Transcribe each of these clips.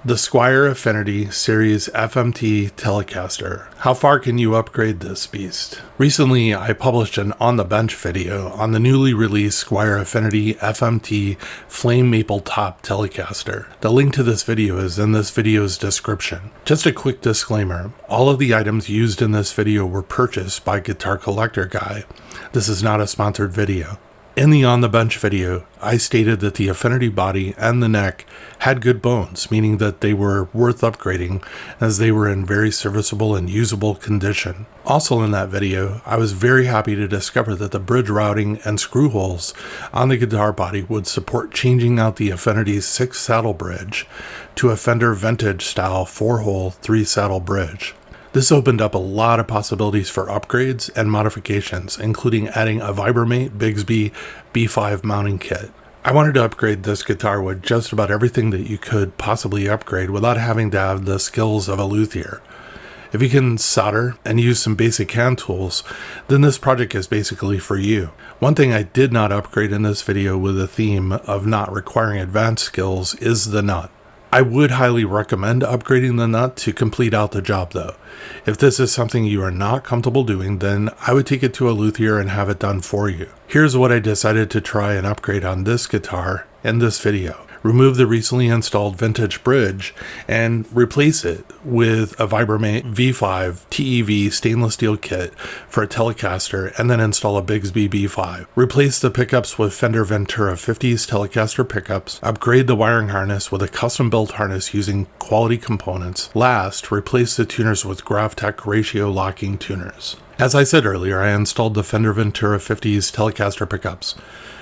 The Squier Affinity Series FMT Telecaster. How far can you upgrade this beast? Recently, I published an On the Bench video on the newly released Squier Affinity FMT Flame Maple Top Telecaster. The link to this video is in this video's description. Just a quick disclaimer, all of the items used in this video were purchased by Guitar Collector Guy. This is not a sponsored video. In the On the Bench video, I stated that the Affinity body and the neck had good bones, meaning that they were worth upgrading as they were in very serviceable and usable condition. Also in that video, I was very happy to discover that the bridge routing and screw holes on the guitar body would support changing out the Affinity's 6-saddle bridge to a Fender vintage style 4-hole 3-saddle bridge. This opened up a lot of possibilities for upgrades and modifications, including adding a Vibramate Bigsby B5 Mounting kit. I wanted to upgrade this guitar with just about everything that you could possibly upgrade without having to have the skills of a luthier. If you can solder and use some basic hand tools, then this project is basically for you. One thing I did not upgrade in this video with a theme of not requiring advanced skills is the nut. I would highly recommend upgrading the nut to complete out the job though. If this is something you are not comfortable doing, then I would take it to a luthier and have it done for you. Here's what I decided to try and upgrade on this guitar in this video. Remove the recently installed vintage bridge and replace it with a Vibramate V5 TEV stainless steel kit for a Telecaster, and then install a Bigsby B5. Replace the pickups with Fender Ventura 50s Telecaster pickups. Upgrade the wiring harness with a custom built harness using quality components. Last, replace the tuners with GravTech ratio locking tuners. As I said earlier, I installed the Fender Ventura 50s Telecaster pickups.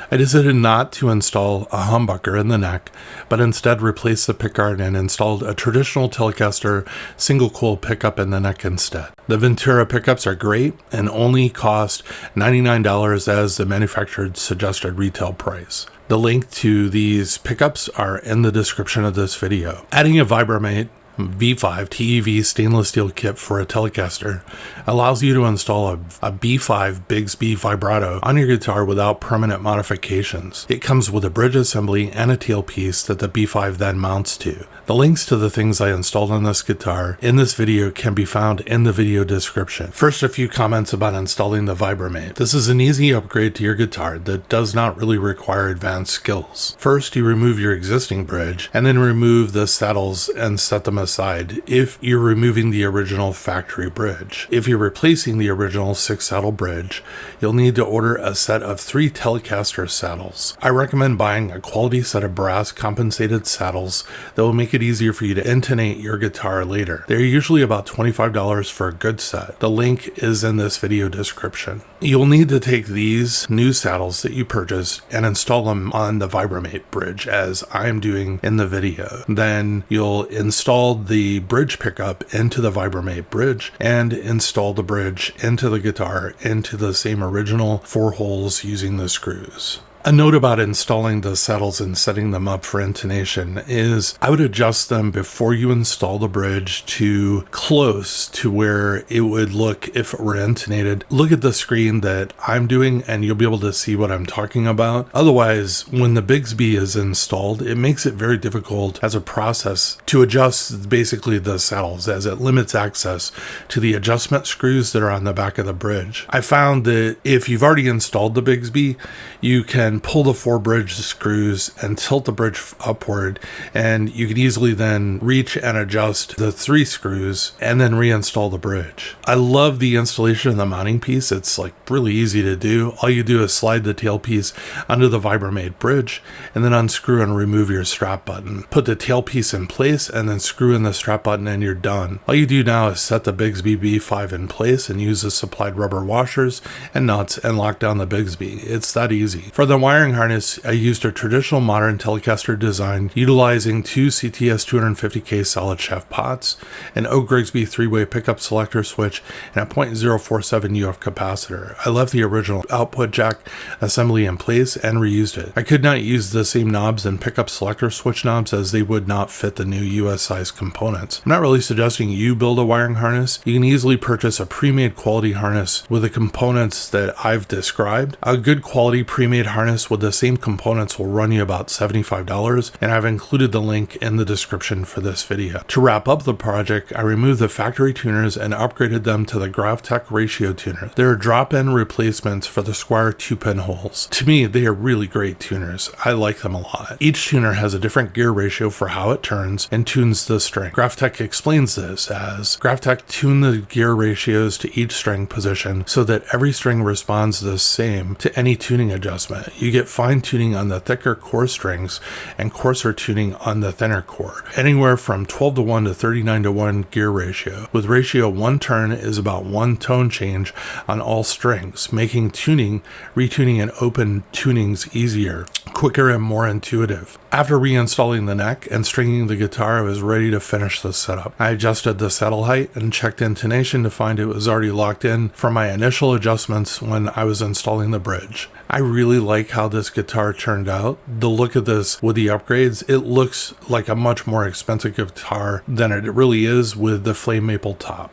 I decided not to install a humbucker in the neck, but instead replaced the pickguard and installed a traditional Telecaster single coil pickup in the neck instead. The Ventura pickups are great and only cost $99 as the manufacturer's suggested retail price. The link to these pickups are in the description of this video. Adding a Vibramate V5 TEV stainless steel kit for a Telecaster allows you to install a B5 Bigsby vibrato on your guitar without permanent modifications. It comes with a bridge assembly and a tailpiece that the B5 then mounts to. The links to the things I installed on this guitar in this video can be found in the video description. First, a few comments about installing the Vibramate. This is an easy upgrade to your guitar that does not really require advanced skills. First, you remove your existing bridge and then remove the saddles and set them aside if you're removing the original factory bridge. If you're replacing the original 6-saddle bridge, you'll need to order a set of 3 Telecaster saddles. I recommend buying a quality set of brass compensated saddles that will make it easier for you to intonate your guitar later. They're usually about $25 for a good set. The link is in this video description. You'll need to take these new saddles that you purchased and install them on the Vibramate bridge as I'm doing in the video. Then you'll install the bridge pickup into the Vibramate bridge and install the bridge into the guitar into the same original 4 holes using the screws. A note about installing the saddles and setting them up for intonation is I would adjust them before you install the bridge to close to where it would look if it were intonated. Look at the screen that I'm doing and you'll be able to see what I'm talking about. Otherwise, when the Bigsby is installed, it makes it very difficult as a process to adjust basically the saddles as it limits access to the adjustment screws that are on the back of the bridge. I found that if you've already installed the Bigsby, you can pull the 4 bridge screws and tilt the bridge upward, and you can easily then reach and adjust the 3 screws and then reinstall the bridge. I love the installation of the mounting piece. It's like really easy to do. All you do is slide the tailpiece under the Vibramate bridge and then unscrew and remove your strap button. Put the tailpiece in place and then screw in the strap button and you're done. All you do now is set the Bigsby B5 in place and use the supplied rubber washers and nuts and lock down the Bigsby. It's that easy. For the wiring harness, I used a traditional modern Telecaster design utilizing 2 CTS 250K solid shaft pots, an O. Grigsby 3-way pickup selector switch, and a .047 UF capacitor. I left the original output jack assembly in place and reused it. I could not use the same knobs and pickup selector switch knobs as they would not fit the new US size components. I'm not really suggesting you build a wiring harness. You can easily purchase a pre-made quality harness with the components that I've described. A good quality pre-made harness harness with the same components will run you about $75, and I've included the link in the description for this video. To wrap up the project, I removed the factory tuners and upgraded them to the GrafTech ratio tuner. They're drop-in replacements for the Squier 2-pin holes. To me, they are really great tuners. I like them a lot. Each tuner has a different gear ratio for how it turns and tunes the string. GrafTech explains this as, GrafTech tune the gear ratios to each string position so that every string responds the same to any tuning adjustment. You get fine tuning on the thicker core strings and coarser tuning on the thinner core. Anywhere from 12:1 to 39:1 gear ratio. With ratio 1 turn is about 1 tone change on all strings, making tuning, retuning, and open tunings easier, quicker, and more intuitive. After reinstalling the neck and stringing the guitar, I was ready to finish the setup. I adjusted the saddle height and checked intonation to find it was already locked in from my initial adjustments when I was installing the bridge. I really like how this guitar turned out. The look of this with the upgrades, it looks like a much more expensive guitar than it really is with the flame maple top.